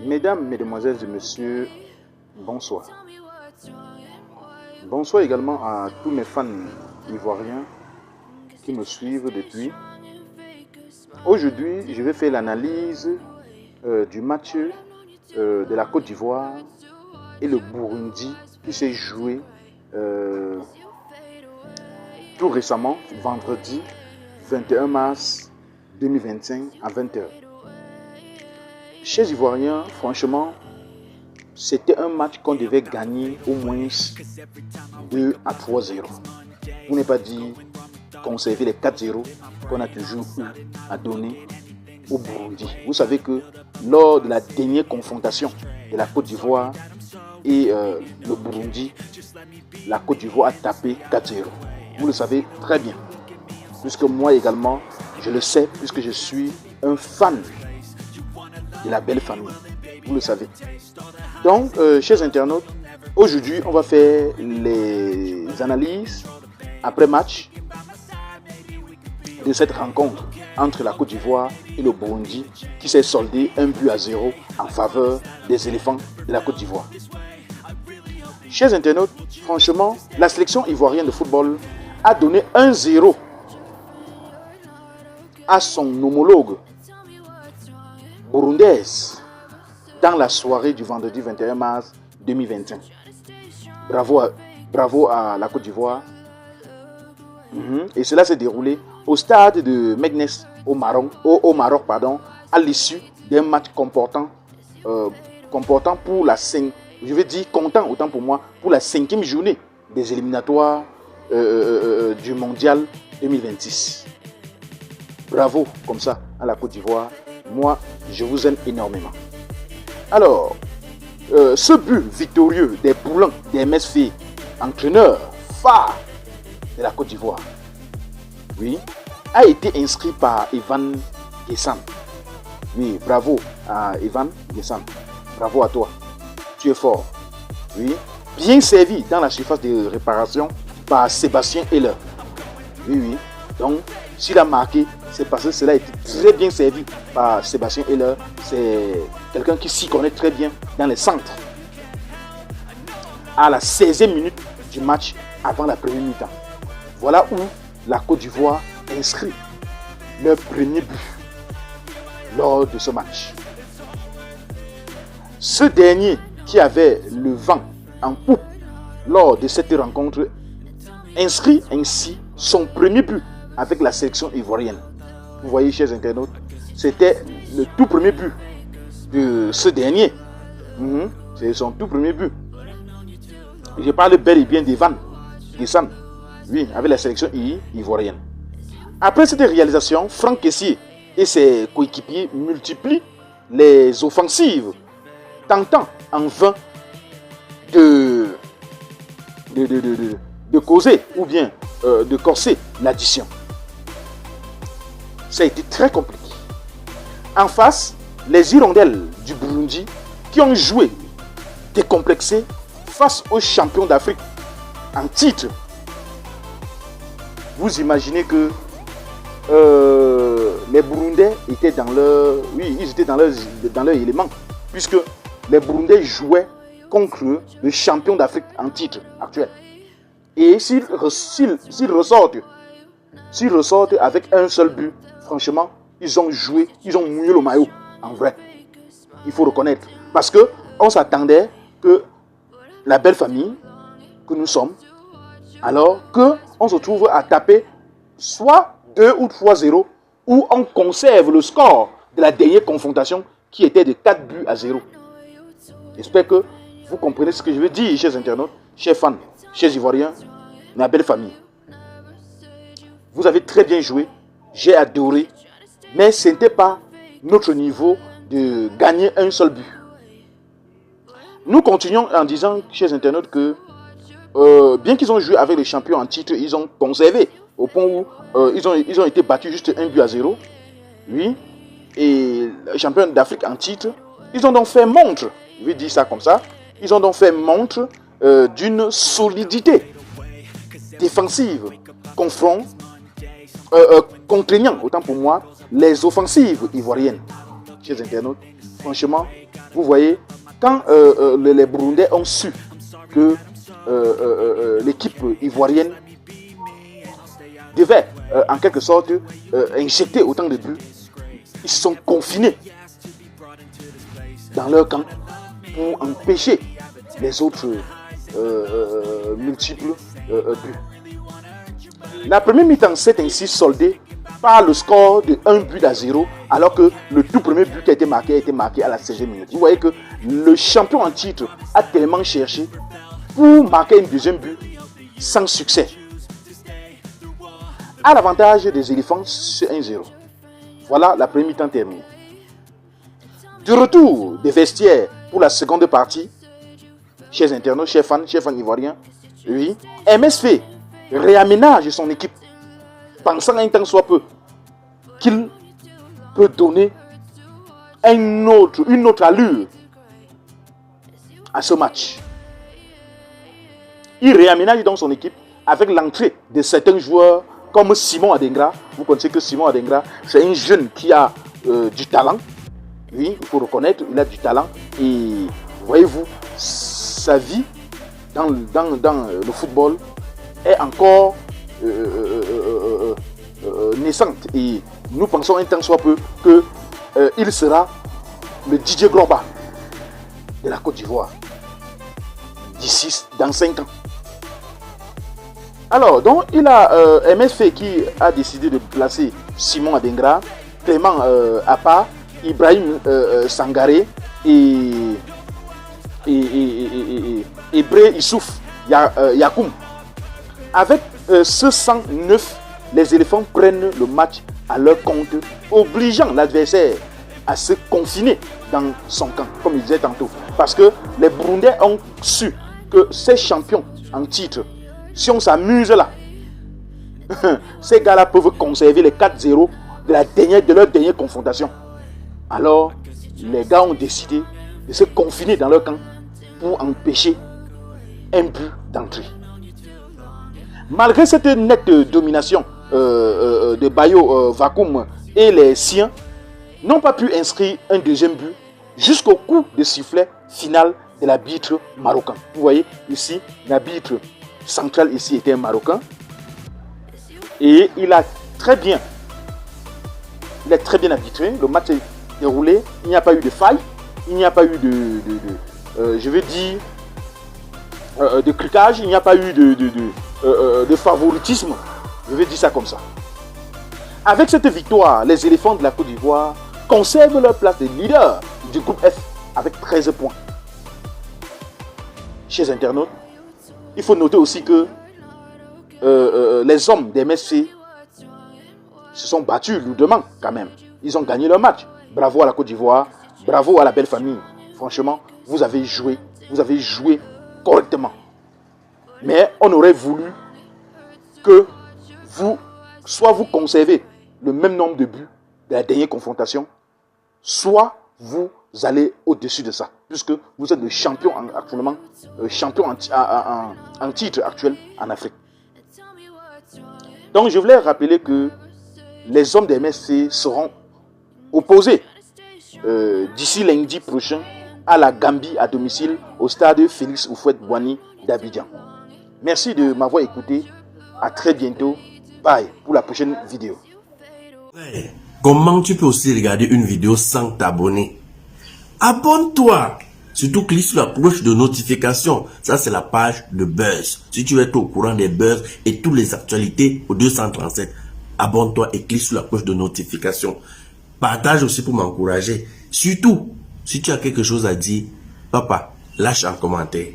Mesdames, Mesdemoiselles et Messieurs, bonsoir. Bonsoir également à tous mes fans ivoiriens qui me suivent depuis. Aujourd'hui, je vais faire l'analyse du match de la Côte d'Ivoire et le Burundi qui s'est joué tout récemment, vendredi 21 mars 2025 à 20h. Chers Ivoiriens, franchement, c'était un match qu'on devait gagner au moins 2 à 3-0. Pour ne pas dire conserver les 4-0 qu'on a toujours eu à donner au Burundi. Vous savez que lors de la dernière confrontation de la Côte d'Ivoire et le Burundi, la Côte d'Ivoire a tapé 4-0. Vous le savez très bien. Puisque moi également, je le sais, puisque je suis un fan de la belle famille. Vous le savez. Donc, chers internautes, aujourd'hui, on va faire les analyses après match de cette rencontre entre la Côte d'Ivoire et le Burundi qui s'est soldée 1-0 en faveur des éléphants de la Côte d'Ivoire. Chers internautes, franchement, la sélection ivoirienne de football a donné 1-0 à son homologue burundaise dans la soirée du vendredi 21 mars 2021. Bravo à la Côte d'Ivoire. Et cela s'est déroulé au stade de Meknes au Maroc, à l'issue d'un match comportant pour la 5, je veux dire comptant autant pour moi, pour la 5e journée des éliminatoires du mondial 2026. Bravo comme ça à la Côte d'Ivoire. Moi, je vous aime énormément. Alors, ce but victorieux des Poulains, des MSF, entraîneur phare de la Côte d'Ivoire, oui, a été inscrit par Evan Guessam. Oui, bravo à Evan Guessam. Bravo à toi. Tu es fort. Oui, bien servi dans la surface de réparation par Sébastien Heller. Oui. Donc, s'il a marqué, c'est parce que cela a été très bien servi par Sébastien Heller. C'est quelqu'un qui s'y connaît très bien dans les centres. À la 16e minute du match, avant la première mi-temps. Voilà où la Côte d'Ivoire inscrit leur premier but lors de ce match. Ce dernier qui avait le vent en poupe lors de cette rencontre inscrit ainsi son premier but avec la sélection ivoirienne. Vous voyez, chers internautes, c'était le tout premier but de ce dernier. C'est son tout premier but. Je parle bel et bien d'Evan Guessam, oui, avec la sélection ivoirienne. Après cette réalisation, Franck Kessié et ses coéquipiers multiplient les offensives, tentant en vain de causer ou bien de corser l'addition. Ça a été très compliqué. En face, les hirondelles du Burundi qui ont joué décomplexés face aux champions d'Afrique en titre. Vous imaginez que les Burundais étaient dans leur... Oui, ils étaient dans leur élément. Puisque les Burundais jouaient contre le champion d'Afrique en titre actuel. Et s'ils ressortent avec un seul but, franchement, ils ont joué, ils ont mouillé le maillot. En vrai, il faut reconnaître. Parce qu'on s'attendait que la belle famille que nous sommes, alors qu'on se trouve à taper soit 2 ou 3-0, ou on conserve le score de la dernière confrontation qui était de 4-0. J'espère que vous comprenez ce que je veux dire, chers internautes, chers fans, chers Ivoiriens, ma belle famille. Vous avez très bien joué, j'ai adoré, mais ce n'était pas notre niveau de gagner un seul but. Nous continuons en disant, chers internautes, que bien qu'ils ont joué avec les champions en titre, ils ont conservé au point où ils ont été battus juste 1-0. Oui. Et les champions d'Afrique en titre, ils ont donc fait montre, je vais dire ça comme ça, ils ont donc fait montre d'une solidité défensive, contraignant, autant pour moi, les offensives ivoiriennes. Chers internautes, franchement, vous voyez, quand les Burundais ont su que l'équipe ivoirienne devait en quelque sorte injecter autant de buts, ils se sont confinés dans leur camp pour empêcher les autres multiples buts. La première mi-temps s'est ainsi soldée par le score de 1-0, alors que le tout premier but qui a été marqué à la 16e minute. Vous voyez que le champion en titre a tellement cherché pour marquer une deuxième but sans succès. À l'avantage des éléphants, c'est 1-0. Voilà la première mi-temps terminée. De retour des vestiaires pour la seconde partie, chers internautes, chers fans ivoiriens, oui, MSV réaménage son équipe, pensant un temps soit peu qu'il peut donner une autre allure à ce match. Il réaménage donc son équipe avec l'entrée de certains joueurs comme Simon Adingra. Vous connaissez que Simon Adingra, c'est un jeune qui a du talent. Oui, il faut reconnaître, il a du talent. Et voyez-vous, sa vie dans le football est encore naissante. Et nous pensons un temps soit peu qu'il sera le Didier Drogba de la Côte d'Ivoire dans 5 ans. Alors, donc, il a MSV qui a décidé de placer Simon Adingra, Clément Apa, Ibrahim Sangaré et Bre Issouf Yakoum. Avec ce 109, les éléphants prennent le match à leur compte, obligeant l'adversaire à se confiner dans son camp, comme il disait tantôt. Parce que les Burundais ont su que ces champions en titre, si on s'amuse là, ces gars-là peuvent conserver les 4-0 de leur dernière confrontation. Alors, les gars ont décidé de se confiner dans leur camp pour empêcher un but d'entrée. Malgré cette nette domination de Bayo Vakoum et les siens, n'ont pas pu inscrire un deuxième but jusqu'au coup de sifflet final de l'arbitre marocain. Vous voyez ici, l'arbitre central ici était un Marocain et il a très bien arbitré. Le match est déroulé, il n'y a pas eu de faille, il n'y a pas eu de trucage, il n'y a pas eu de favoritisme, je vais dire ça comme ça. Avec cette victoire, les éléphants de la Côte d'Ivoire conservent leur place de leader du groupe F avec 13 points. Chers internautes, il faut noter aussi que les hommes des MSC se sont battus lourdement quand même. Ils ont gagné leur match. Bravo à la Côte d'Ivoire, bravo à la belle famille. Franchement, vous avez joué correctement. Mais on aurait voulu que vous conservez le même nombre de buts de la dernière confrontation, soit vous allez au-dessus de ça, puisque vous êtes le champion actuellement, champion en titre actuel en Afrique. Donc je voulais rappeler que les hommes des MSC seront opposés d'ici lundi prochain à la Gambie à domicile au stade Félix Houphouët-Boigny d'Abidjan. Merci de m'avoir écouté. À très bientôt. Bye pour la prochaine vidéo. Ouais. Comment tu peux aussi regarder une vidéo sans t'abonner? Abonne-toi. Surtout clique sur la cloche de notification. Ça, c'est la page de Buzz. Si tu veux être au courant des buzz et toutes les actualités au 237, abonne-toi et clique sur la cloche de notification. Partage aussi pour m'encourager. Surtout, si tu as quelque chose à dire, papa, lâche un commentaire.